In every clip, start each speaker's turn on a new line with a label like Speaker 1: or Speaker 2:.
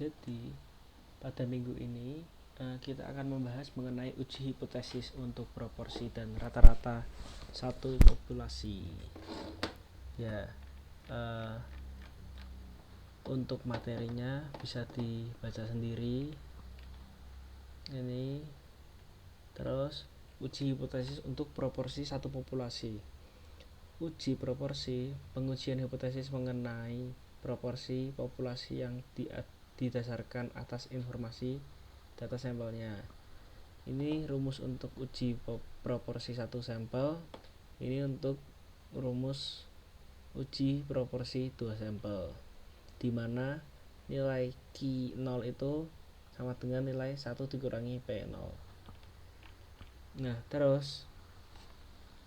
Speaker 1: Jadi pada minggu ini kita akan membahas mengenai uji hipotesis untuk proporsi dan rata-rata satu populasi. Ya, untuk materinya bisa dibaca sendiri. Ini terus uji hipotesis untuk proporsi satu populasi. Uji proporsi, pengujian hipotesis mengenai proporsi populasi yang didasarkan atas informasi data sampelnya. Ini rumus untuk uji proporsi satu sampel. Ini untuk rumus uji proporsi 2 sampel, di mana nilai Q0 itu sama dengan nilai 1 dikurangi P0. Nah, terus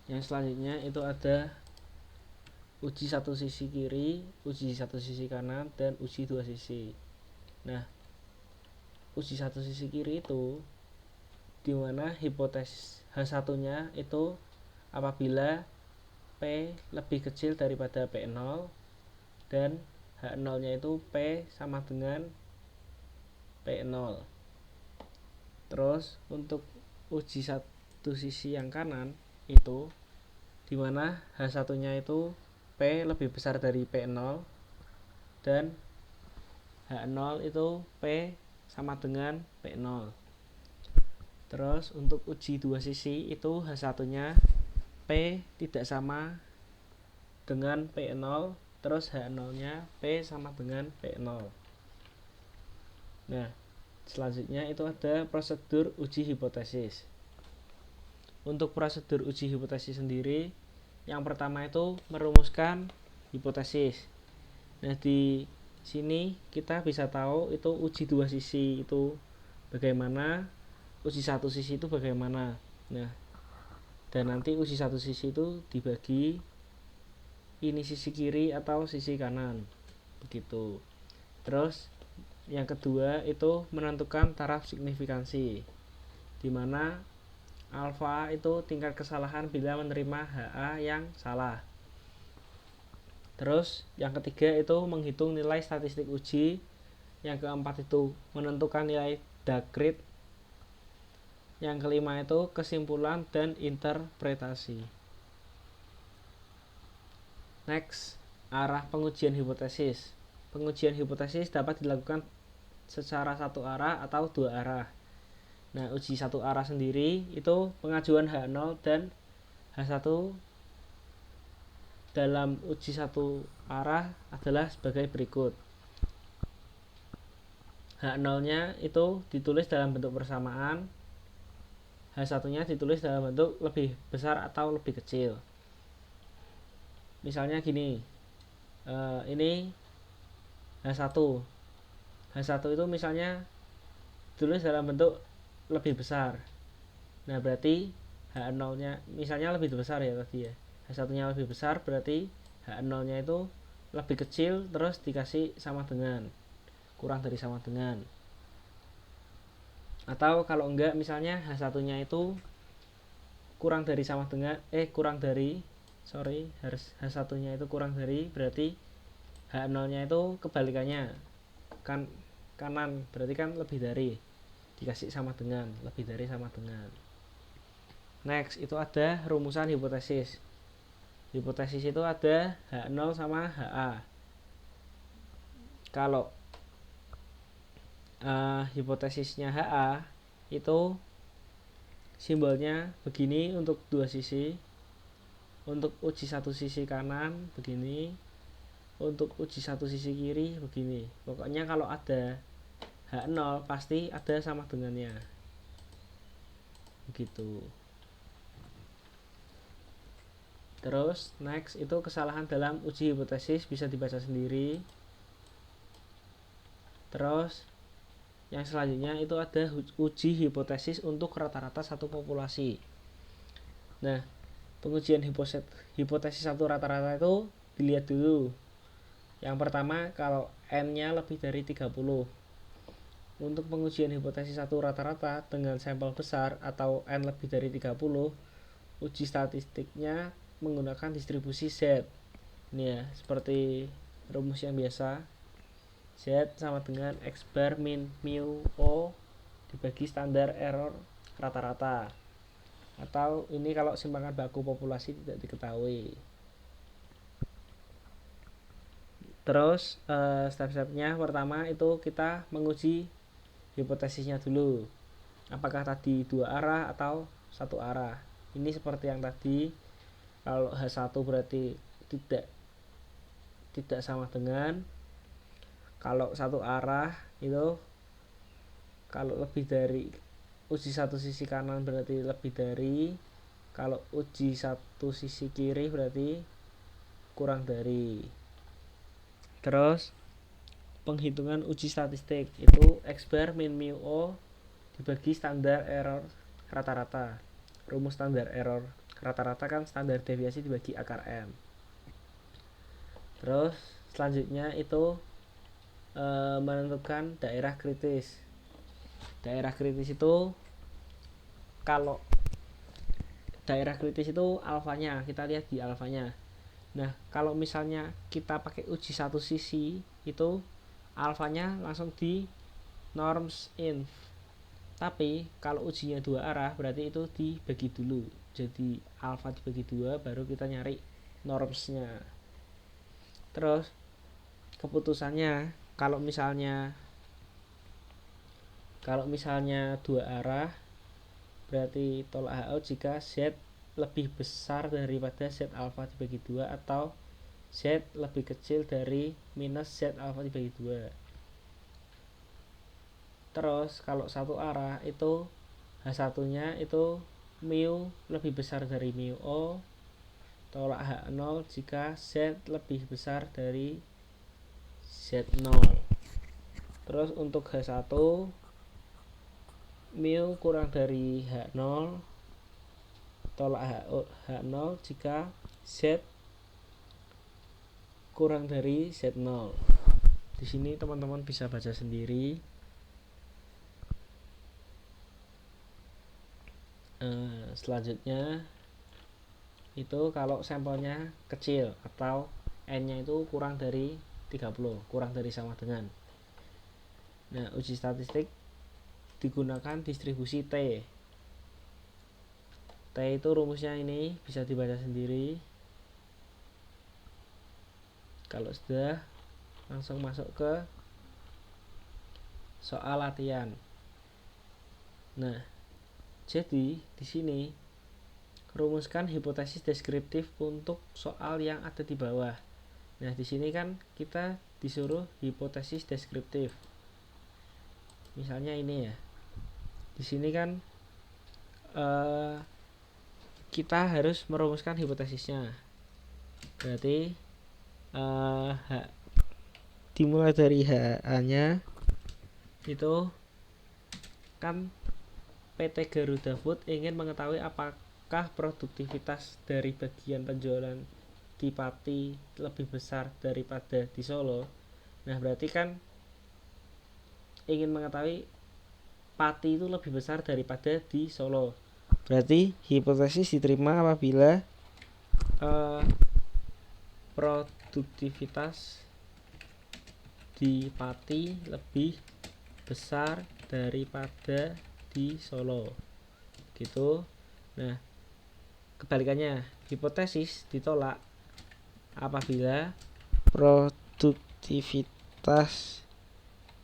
Speaker 1: yang selanjutnya itu ada uji satu sisi kiri, uji satu sisi kanan, dan uji dua sisi. Nah, uji satu sisi kiri itu dimana hipotesis H1-nya itu apabila P lebih kecil daripada P0 dan H0-nya itu P sama dengan P0. Terus untuk uji satu sisi yang kanan itu dimana H1-nya itu P lebih besar dari P0 dan H0 itu P sama dengan P0. Terus untuk uji dua sisi itu H1-nya P tidak sama dengan P0, terus H0-nya P sama dengan P0. Nah, selanjutnya itu ada prosedur uji hipotesis. Untuk prosedur uji hipotesis sendiri, yang pertama itu merumuskan hipotesis. Nah, di sini kita bisa tahu itu uji dua sisi itu bagaimana, uji satu sisi itu bagaimana. Nah, dan nanti uji satu sisi itu dibagi ini sisi kiri atau sisi kanan, begitu. Terus yang kedua itu menentukan taraf signifikansi, di mana alfa itu tingkat kesalahan bila menerima HA yang salah. Terus yang ketiga itu menghitung nilai statistik uji. Yang keempat itu menentukan nilai Dagrid. Yang kelima itu kesimpulan dan interpretasi. Next, arah pengujian hipotesis. Pengujian hipotesis dapat dilakukan secara satu arah atau dua arah. Nah, uji satu arah sendiri itu pengajuan H0 dan H1 dalam uji satu arah adalah sebagai berikut. H0-nya itu ditulis dalam bentuk persamaan, H1-nya ditulis dalam bentuk lebih besar atau lebih kecil. Misalnya gini, ini H1. H1 itu misalnya ditulis dalam bentuk lebih besar. Nah, berarti H0-nya misalnya lebih besar ya tadi ya. H1-nya lebih besar berarti H0-nya itu lebih kecil terus dikasih sama dengan, kurang dari sama dengan. Atau kalau enggak misalnya H1-nya itu kurang dari sama dengan H1-nya itu kurang dari, berarti H0-nya itu kebalikannya. Kan kanan, berarti kan lebih dari, dikasih sama dengan, lebih dari sama dengan. Next, itu ada rumusan hipotesis. Hipotesis itu ada H0 sama HA. Kalau hipotesisnya HA itu simbolnya begini untuk dua sisi. Untuk uji satu sisi kanan begini. Untuk uji satu sisi kiri begini. Pokoknya kalau ada H0 pasti ada sama dengannya. Begitu. Terus next itu kesalahan dalam uji hipotesis bisa dibaca sendiri. Terus yang selanjutnya itu ada uji hipotesis untuk rata-rata satu populasi. Nah, pengujian hipotesis satu rata-rata itu dilihat dulu. Yang pertama, kalau N-nya lebih dari 30. Untuk pengujian hipotesis satu rata-rata dengan sampel besar atau N lebih dari 30, uji statistiknya menggunakan distribusi Z. Ini ya, seperti rumus yang biasa. Z sama dengan X bar min mu O dibagi standar error rata-rata. Atau ini kalau simpangan baku populasi tidak diketahui. Terus step-stepnya pertama itu kita menguji hipotesisnya dulu. Apakah tadi dua arah atau satu arah. Ini seperti yang tadi, kalau H1 berarti tidak sama dengan, kalau satu arah itu kalau lebih dari, uji satu sisi kanan berarti lebih dari, kalau uji satu sisi kiri berarti kurang dari. Terus penghitungan uji statistik itu X bar min mu O dibagi standar error rata-rata. Rumus standar error rata-rata kan standar deviasi dibagi akar M. Terus selanjutnya itu menentukan daerah kritis. Daerah kritis itu, kalau daerah kritis itu alfanya, kita lihat di alfanya. Nah, kalau misalnya kita pakai uji satu sisi, itu alfanya langsung di norms inf. Tapi kalau ujinya dua arah, berarti itu dibagi dulu. Jadi alfa dibagi dua, baru kita nyari normsnya. Terus keputusannya, kalau misalnya dua arah, berarti tolak HO jika Z lebih besar daripada Z alfa dibagi 2 atau Z lebih kecil dari minus Z alfa dibagi 2. Terus kalau satu arah itu H1 nya itu mu lebih besar dari mu O, tolak H0 jika Z lebih besar dari Z0. Terus untuk H1 mu kurang dari H0, tolak H0 jika Z kurang dari Z0. Di sini teman-teman bisa baca sendiri. Selanjutnya itu kalau sampelnya kecil atau N-nya itu kurang dari 30, kurang dari sama dengan. Nah, uji statistik digunakan distribusi T. T itu rumusnya ini bisa dibaca sendiri. Kalau sudah, langsung masuk ke soal latihan. Nah, jadi di sini rumuskan hipotesis deskriptif untuk soal yang ada di bawah. Nah, di sini kan kita disuruh hipotesis deskriptif. Misalnya ini ya. Di sini kan kita harus merumuskan hipotesisnya. Berarti dimulai dari HA-nya itu kan PT Garuda Food ingin mengetahui apakah produktivitas dari bagian penjualan di Pati lebih besar daripada di Solo. Nah, berarti kan ingin mengetahui Pati itu lebih besar daripada di Solo. Berarti hipotesis diterima apabila produktivitas di Pati lebih besar daripada di Solo. Gitu. Nah, kebalikannya, hipotesis ditolak apabila produktivitas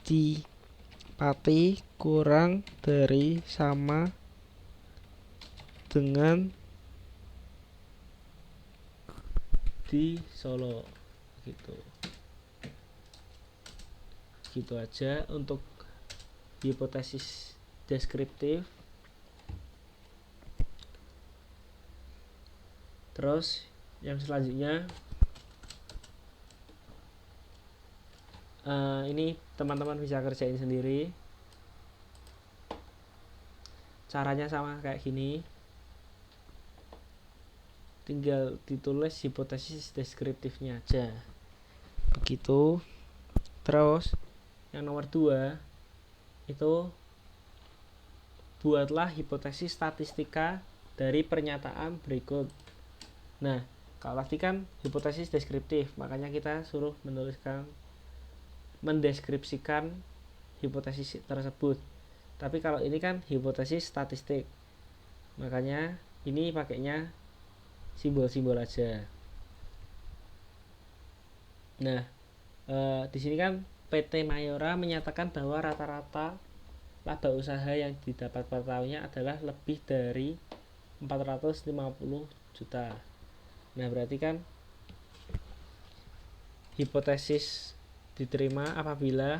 Speaker 1: di Pati kurang dari sama dengan di Solo. Gitu aja untuk hipotesis deskriptif. Terus yang selanjutnya ini teman-teman bisa kerjain sendiri. Caranya sama kayak gini. Tinggal ditulis hipotesis deskriptifnya aja. Begitu. Terus yang nomor 2 itu buatlah hipotesis statistika dari pernyataan berikut. Nah, kalau tadi kan hipotesis deskriptif, makanya kita suruh menuliskan mendeskripsikan hipotesis tersebut. Tapi kalau ini kan hipotesis statistik, makanya ini pakainya simbol-simbol aja. Nah, di sini kan PT Mayora menyatakan bahwa rata-rata laba usaha yang didapat per tahunnya adalah lebih dari 450 juta. Nah, berarti kan hipotesis diterima apabila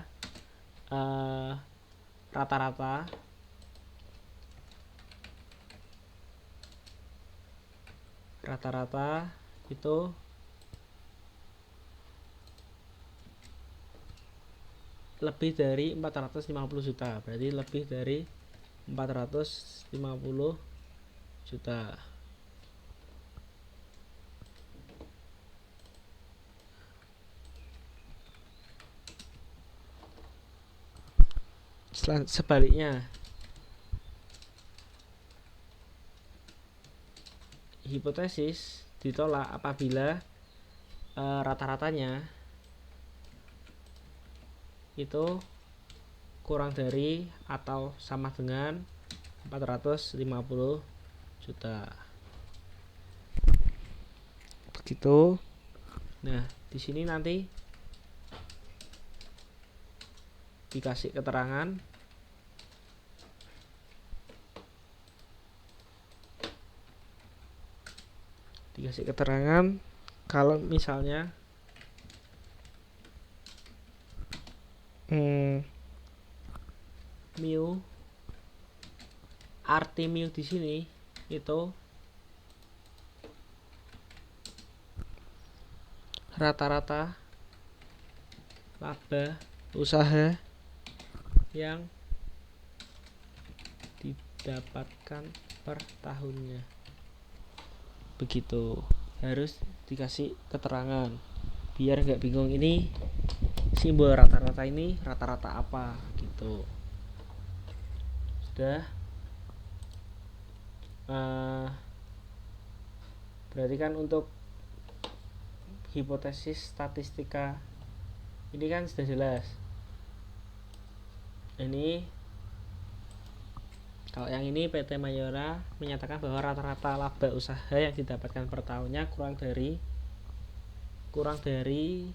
Speaker 1: rata-rata itu lebih dari 450 juta. Berarti lebih dari 450 juta. Sebaliknya, hipotesis ditolak apabila rata-ratanya itu kurang dari atau sama dengan 450 juta. Begitu. Nah, di sini nanti dikasih keterangan kalau misalnya mu, arti mu di sini itu rata-rata laba usaha yang didapatkan per tahunnya. Begitu, harus dikasih keterangan biar nggak bingung ini simbol rata-rata ini rata-rata apa gitu. Sudah. Berarti kan untuk hipotesis statistika ini kan sudah jelas. Ini kalau yang ini PT Mayora menyatakan bahwa rata-rata laba usaha yang didapatkan per tahunnya kurang dari 450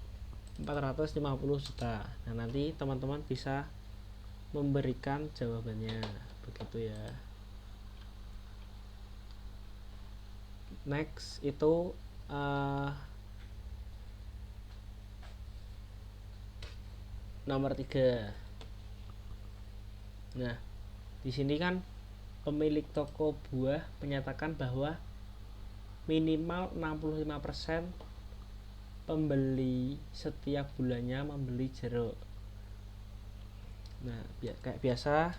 Speaker 1: juta. Nah, nanti teman-teman bisa memberikan jawabannya. Begitu ya. Next itu nomor 3. Nah, di sini kan pemilik toko buah menyatakan bahwa minimal 65% pembeli setiap bulannya membeli jeruk. Nah, kayak biasa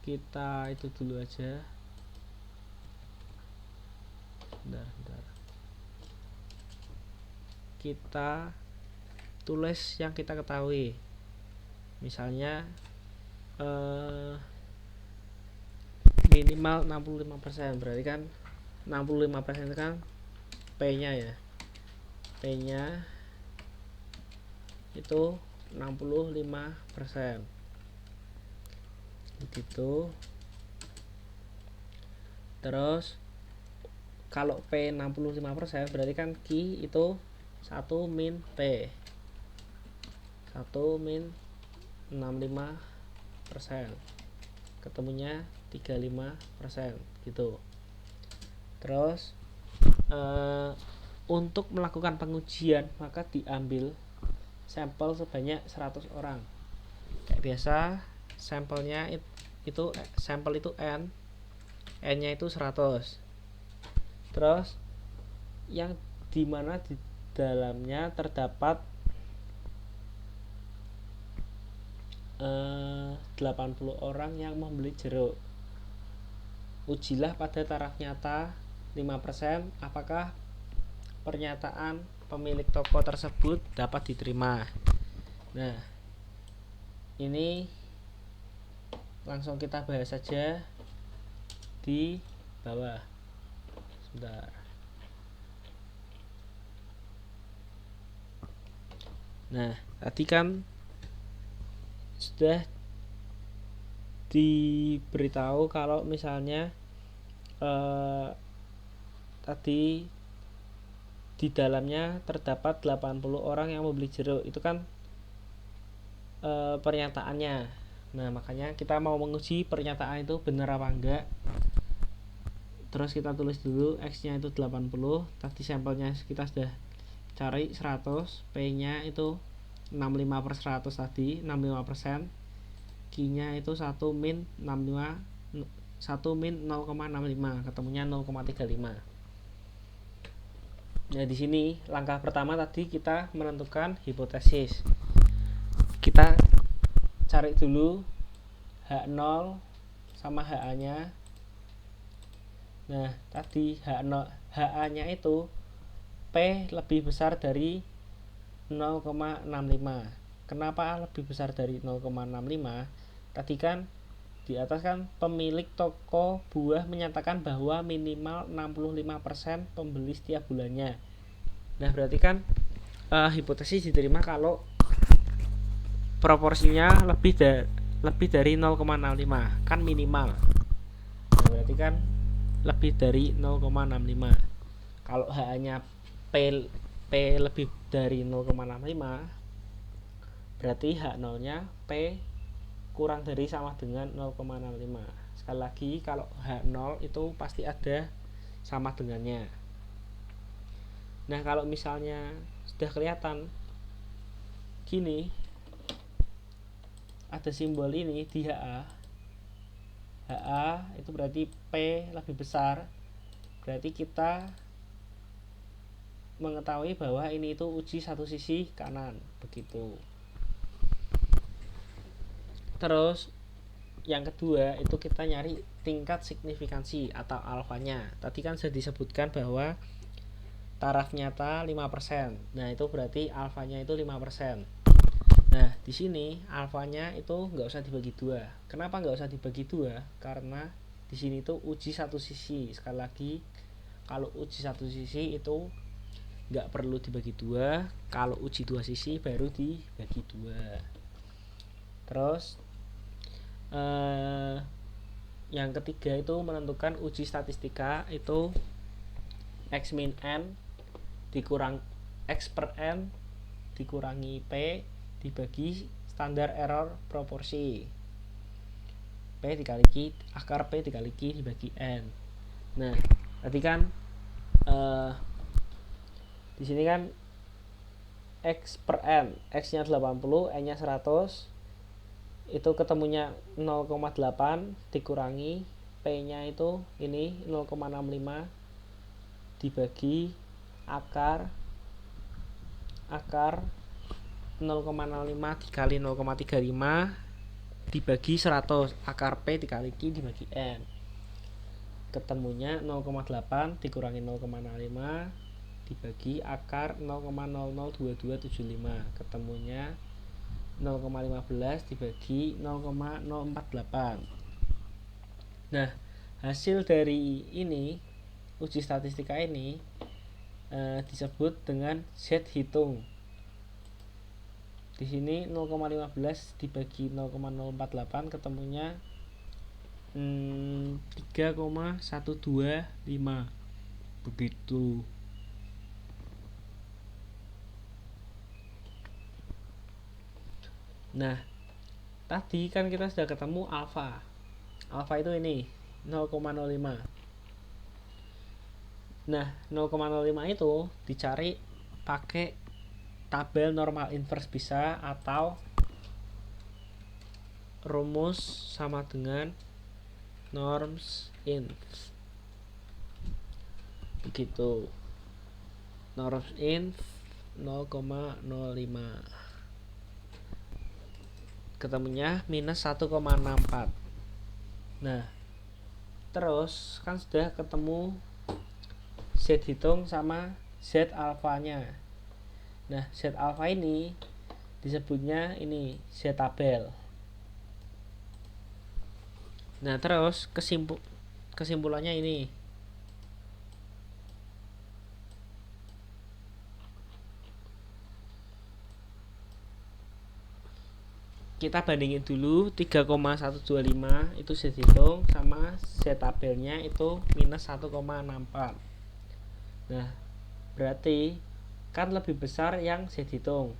Speaker 1: kita itu dulu aja. Bentar. Kita tulis yang kita ketahui. Misalnya minimal 65%, berarti kan 65% itu kan P-nya ya. P-nya itu 65%. Begitu. Terus kalau P 65% berarti kan Q itu 1 min P. 1 min 65%. Ketemunya 35% gitu. Terus untuk melakukan pengujian maka diambil sampel sebanyak 100 orang. Kayak biasa sampel itu N-nya itu 100. Terus yang dimana di dalamnya terdapat 80 orang yang membeli jeruk. Ujilah pada taraf nyata 5% apakah pernyataan pemilik toko tersebut dapat diterima. Nah, ini langsung kita bahas saja di bawah. Sebentar. Nah, tadi kan sudah diberitahu kalau misalnya tadi di dalamnya terdapat 80 orang yang membeli jeruk, itu kan pernyataannya. Nah, makanya kita mau menguji pernyataan itu benar apa enggak. Terus kita tulis dulu X nya itu 80, tadi sampelnya kita sudah cari 100, P nya itu 65/100 tadi, 65%, Q nya itu 1 min 65, 1 min 0,65, ketemunya 0,35. Nah, di sini langkah pertama tadi kita menentukan hipotesis. Kita cari dulu H0 sama HA-nya. Nah, tadi HA-nya itu P lebih besar dari 0,65. Kenapa lebih besar dari 0,65? Tadi kan di atas kan pemilik toko buah menyatakan bahwa minimal 65% pembeli setiap bulannya. Nah, berarti kan hipotesis diterima kalau proporsinya lebih dari 0,65 kan minimal. Nah, berarti kan lebih dari 0,65. Kalau HA-nya P lebih dari 0,65, berarti H0-nya P kurang dari sama dengan 0,65. Sekali lagi, kalau H0 itu pasti ada sama dengannya. Nah, kalau misalnya sudah kelihatan gini, ada simbol ini di HA itu berarti P lebih besar, berarti kita mengetahui bahwa ini itu uji satu sisi kanan, begitu. Terus yang kedua itu kita nyari tingkat signifikansi atau alfanya. Tadi kan sudah disebutkan bahwa taraf nyata 5%. Nah, itu berarti alfanya itu 5%. Nah, di sini alfanya itu nggak usah dibagi dua. Kenapa nggak usah dibagi dua? Karena di sini tuh uji satu sisi. Sekali lagi, kalau uji satu sisi itu nggak perlu dibagi dua. Kalau uji dua sisi baru dibagi dua. Terus yang ketiga itu menentukan uji statistika, itu X min N dikurang X per N dikurangi P dibagi standar error proporsi, P dikali akar P dikali dibagi N. Nah, tadi kan di sini kan X per N, X nya 80, N nya 100, itu ketemunya 0,8 dikurangi P nya itu ini 0,65 dibagi akar 0,05 dikali 0,35 dibagi 100, akar P dikali dibagi N, ketemunya 0,8 dikurangi 0,05 dibagi akar 0,002275, ketemunya 0,15 dibagi 0,048. Nah, hasil dari ini uji statistika ini disebut dengan Z hitung. Di sini 0,15 dibagi 0,048 ketemunya 3,125 begitu. Nah, tadi kan kita sudah ketemu alfa. Alfa itu ini 0,05. Nah, 0,05 itu dicari pakai tabel normal inverse bisa, atau rumus sama dengan norms inf. Begitu. Norms inf 0,05. Ketemunya minus 1,64. Nah, terus kan sudah ketemu Z hitung sama Z alfanya. Nah, Z alfa ini disebutnya ini Z tabel. Nah, terus kesimpulannya ini. kita bandingin dulu 3,125 itu Z hitung sama Z tabelnya itu minus 1,64. Nah, berarti kan lebih besar yang Z hitung.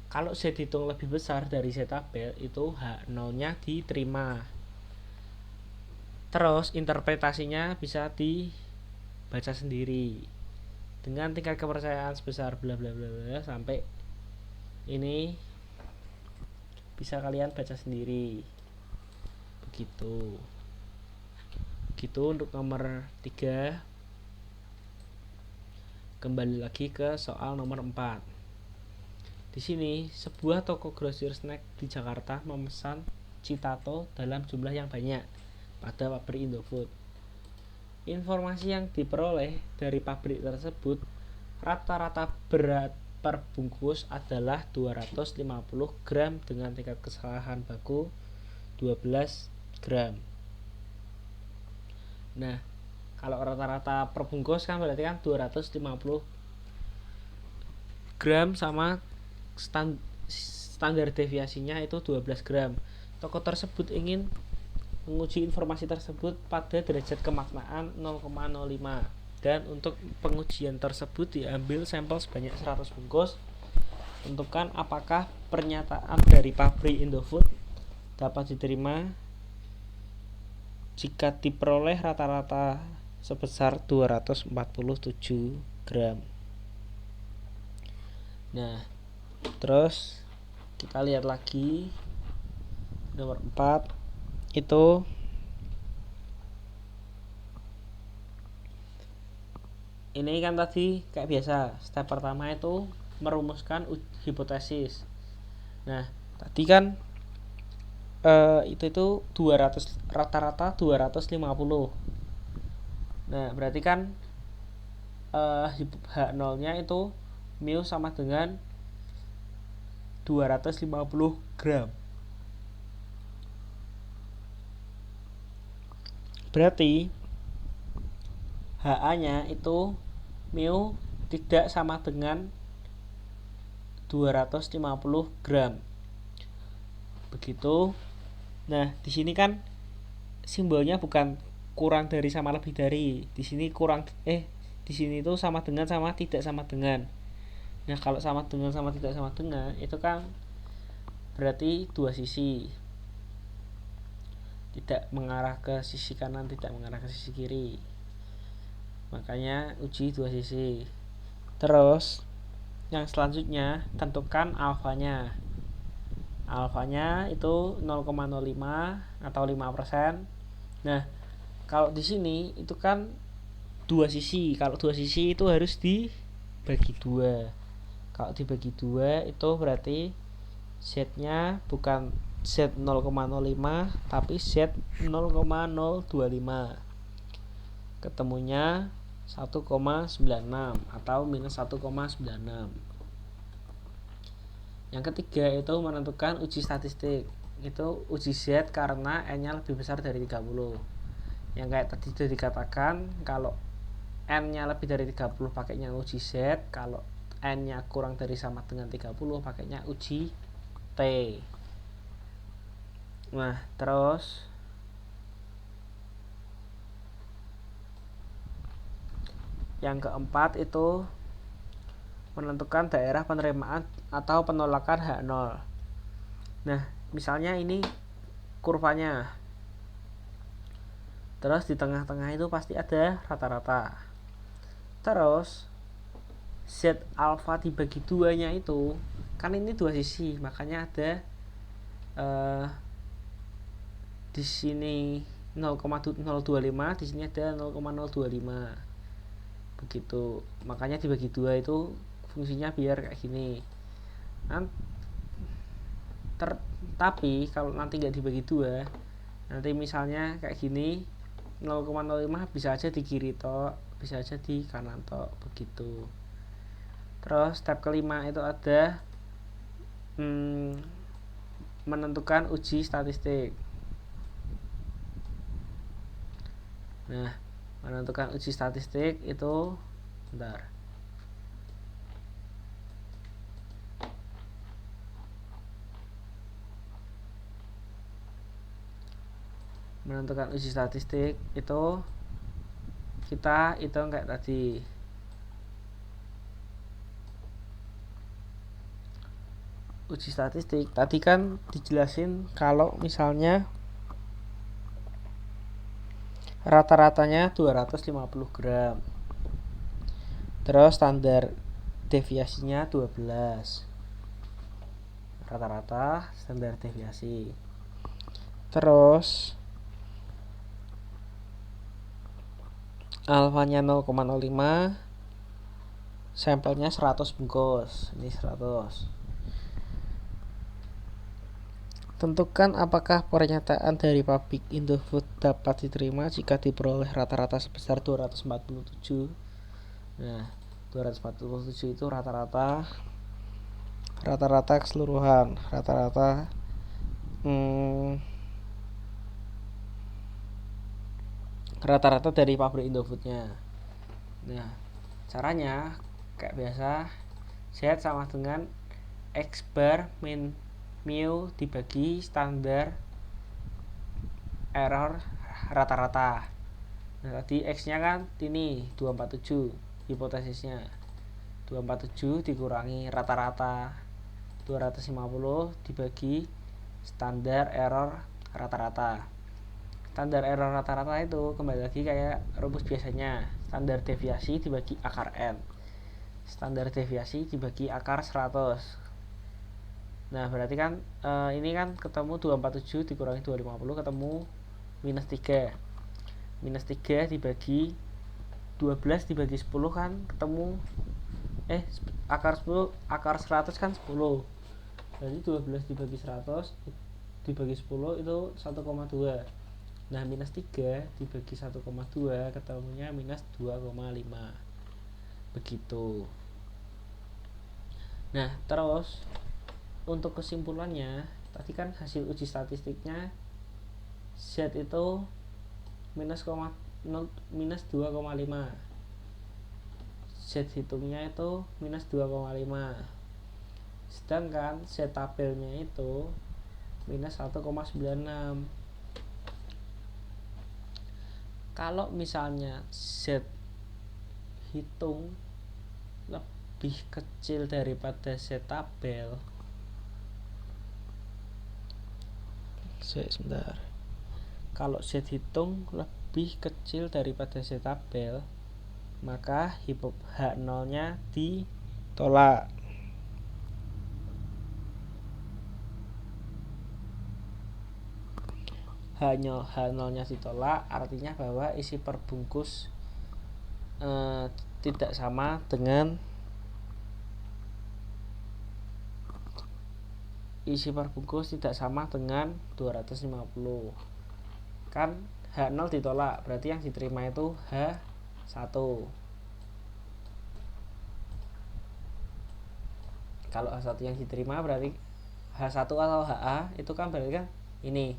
Speaker 1: Kalau Z hitung lebih besar dari Z tabel itu H0 nya diterima. Terus interpretasinya bisa dibaca sendiri dengan tingkat kepercayaan sebesar bla bla bla bla sampai ini bisa kalian baca sendiri. Begitu untuk nomor 3. Kembali lagi ke soal nomor 4. Di sini sebuah toko grosir snack di Jakarta memesan Citato dalam jumlah yang banyak pada pabrik Indofood. Informasi yang diperoleh dari pabrik tersebut, rata-rata berat per bungkus adalah 250 gram dengan tingkat kesalahan baku 12 gram. Nah, kalau rata-rata per bungkus kan berarti kan 250 gram sama standar deviasinya itu 12 gram. Toko tersebut ingin menguji informasi tersebut pada derajat kemaknaan 0,05 dan untuk pengujian tersebut diambil sampel sebanyak 100 bungkus. Tentukan apakah pernyataan dari pabrik Indofood dapat diterima jika diperoleh rata-rata sebesar 247 gram. Nah, terus kita lihat lagi nomor 4 itu ini kan tadi kayak biasa, step pertama itu merumuskan hipotesis. Nah, tadi kan itu 200 rata-rata 250. Nah, berarti kan H0 nya itu mu sama dengan 250 gram. Berarti HA nya itu mu tidak sama dengan 250 gram. Begitu. Nah, di sini kan simbolnya bukan kurang dari sama lebih dari. Di sini di sini itu sama dengan sama tidak sama dengan. Nah, kalau sama dengan sama tidak sama dengan itu kan berarti dua sisi. Tidak mengarah ke sisi kanan, tidak mengarah ke sisi kiri. Makanya uji dua sisi. Terus yang selanjutnya tentukan alfanya. Alfanya itu 0,05 atau 5%. Nah, kalau di sini itu kan dua sisi. Kalau dua sisi itu harus dibagi dua. Kalau dibagi dua itu berarti Z-nya bukan Z 0,05 tapi Z 0,025. Ketemunya 1,96 atau minus 1,96. Yang ketiga itu menentukan uji statistik. Itu uji Z karena N-nya lebih besar dari 30. Yang kayak tadi sudah dikatakan, kalau N-nya lebih dari 30 pakainya uji Z, kalau N-nya kurang dari sama dengan 30 pakainya uji T. Nah, terus yang keempat itu menentukan daerah penerimaan atau penolakan H0. Nah, misalnya ini kurvanya. Terus di tengah-tengah itu pasti ada rata-rata. Terus Z alfa dibagi 2-nya itu kan ini dua sisi, makanya ada di sini 0,025, di sini ada 0,025. Begitu. Makanya dibagi 2 itu fungsinya biar kayak gini. Tapi kalau nanti nggak dibagi 2, nanti misalnya kayak gini 0,05 bisa aja di kiri tok, bisa aja di kanan tok, begitu. Terus step kelima itu ada menentukan uji statistik. Nah, menentukan uji statistik itu bentar. menentukan uji statistik itu kita hitung kayak tadi. Uji statistik tadi kan dijelasin kalau misalnya rata-ratanya 250 gram, terus standar deviasinya 12, rata-rata standar deviasi. Terus alfanya 0,05, sampelnya 100 bungkus, ini 100. Tentukan apakah pernyataan dari public Indofood dapat diterima jika diperoleh rata-rata sebesar 247. Nah, 247 itu rata-rata keseluruhan, rata-rata dari pabrik Indofoodnya. Nah, caranya kayak biasa, Z sama dengan X bar min mu dibagi standar error rata-rata. Nah, tadi X nya kan ini 247 hipotesisnya. 247 dikurangi rata-rata 250 dibagi standar error rata-rata. Standar error rata-rata itu kembali lagi kayak rumus biasanya, standar deviasi dibagi akar N. Standar deviasi dibagi akar 100. Nah, berarti kan ini kan ketemu 247 dikurangi 250 ketemu minus 3. Minus 3 dibagi 12 dibagi 10 kan ketemu akar 10, akar 100 kan 10. Berarti 12 dibagi 100 dibagi 10 itu 1,2. Nah, minus 3 dibagi 1,2 ketemunya minus 2,5. Begitu. Nah, terus untuk kesimpulannya tadi kan hasil uji statistiknya Z itu minus 2,5. Z hitungnya itu minus 2,5. Sedangkan Z tabelnya itu minus 1,96. Kalau misalnya Z hitung lebih kecil daripada Z tabel, sebentar. Kalau Z hitung lebih kecil daripada Z tabel, maka H0 nya ditolak. H0 nya ditolak artinya bahwa isi perbungkus tidak sama dengan isi perbungkus tidak sama dengan 250. Kan H0 ditolak, berarti yang diterima itu H1. Kalau H1 yang diterima berarti H1 atau HA itu kan berarti kan ini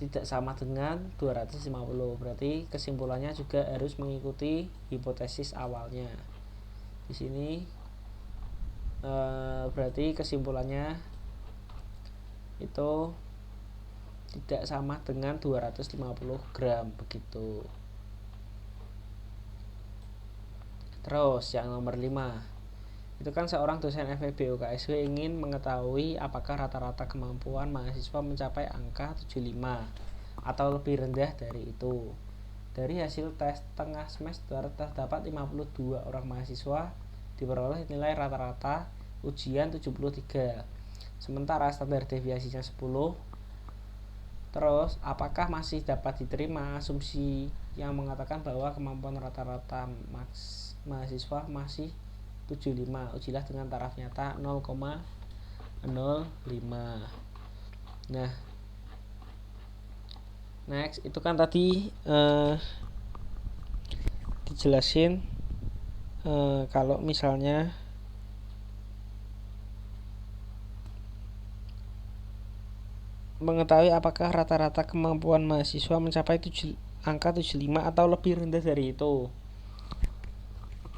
Speaker 1: tidak sama dengan 250. Berarti kesimpulannya juga harus mengikuti hipotesis awalnya. Di sini berarti kesimpulannya itu tidak sama dengan 250 gram begitu. Terus yang nomor 5, itu kan seorang dosen FEB UKSW ingin mengetahui apakah rata-rata kemampuan mahasiswa mencapai angka 75 atau lebih rendah dari itu. Dari hasil tes tengah semester terdapat 52 orang mahasiswa diperoleh nilai rata-rata ujian 73, sementara standar deviasinya 10. Terus apakah masih dapat diterima asumsi yang mengatakan bahwa kemampuan rata-rata mahasiswa masih 75? Ujilah dengan taraf nyata 0,05. Nah, next itu kan tadi dijelasin kalau misalnya mengetahui apakah rata-rata kemampuan mahasiswa mencapai angka 75 atau lebih rendah dari itu.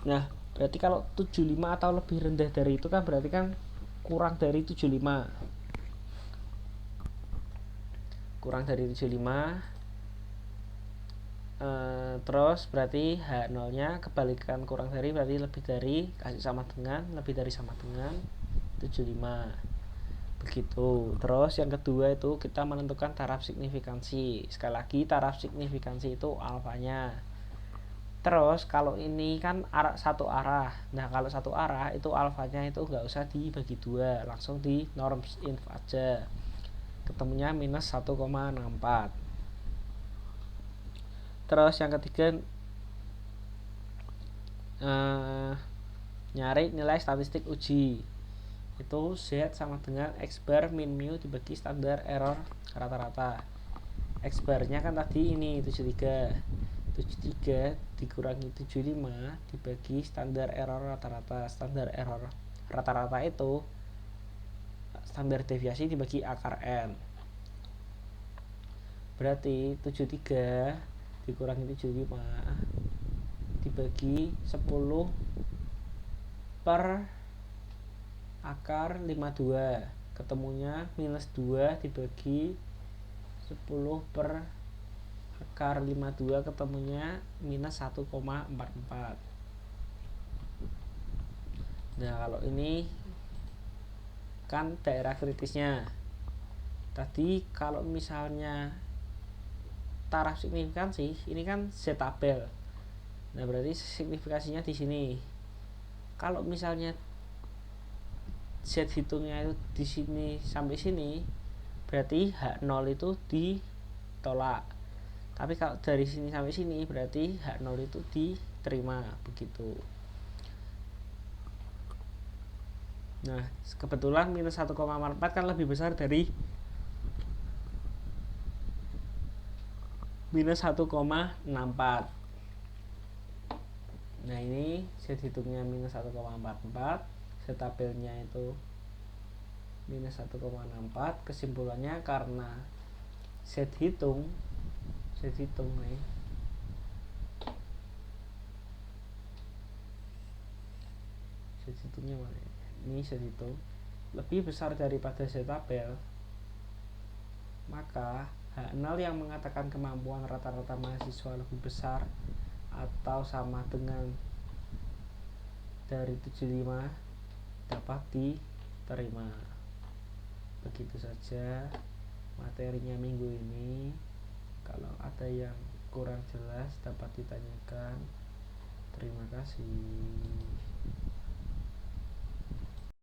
Speaker 1: Nah, berarti kalau 75 atau lebih rendah dari itu kan berarti kan kurang dari 75. kurang dari 75, terus berarti H0 nya kebalikan kurang dari berarti lebih dari kasih sama dengan, lebih dari sama dengan 75 begitu. Terus yang kedua itu kita menentukan taraf signifikansi. Sekali lagi taraf signifikansi itu alfanya. Terus kalau ini kan satu arah, nah kalau satu arah itu alfanya itu nggak usah dibagi dua, langsung di norms inf aja, ketemunya minus 1,64. Terus yang ketiga nyari nilai statistik uji, itu Z sama dengan X bar min mu dibagi standar error rata-rata. X bar nya kan tadi ini 73 dikurangi 75 dibagi standar error rata-rata. Standar error rata-rata itu standar deviasi dibagi akar N, berarti 73 dikurangi 75 dibagi 10 per akar 52, ketemunya minus 2 dibagi 10 per akar 52, ketemunya minus 1,44. Nah kalau ini kan daerah kritisnya. Tadi kalau misalnya taraf signifikansi ini kan Z tabel, nah berarti signifikasinya di sini. Kalau misalnya Z hitungnya itu di sini sampai sini, berarti H0 itu ditolak. Tapi kalau dari sini sampai sini berarti H0 itu diterima begitu. Nah kebetulan minus 1,44 kan lebih besar dari minus 1,64. Nah ini Z hitungnya minus 1,44, Z tabelnya itu minus 1,64. Kesimpulannya karena Z hitung nih, Z hitungnya mana? Ini Z hitung lebih besar daripada Z tabel, maka H0 yang mengatakan kemampuan rata-rata mahasiswa lebih besar atau sama dengan dari 75 dapat diterima. Begitu saja materinya minggu ini. Kalau ada yang kurang jelas dapat ditanyakan. Terima kasih.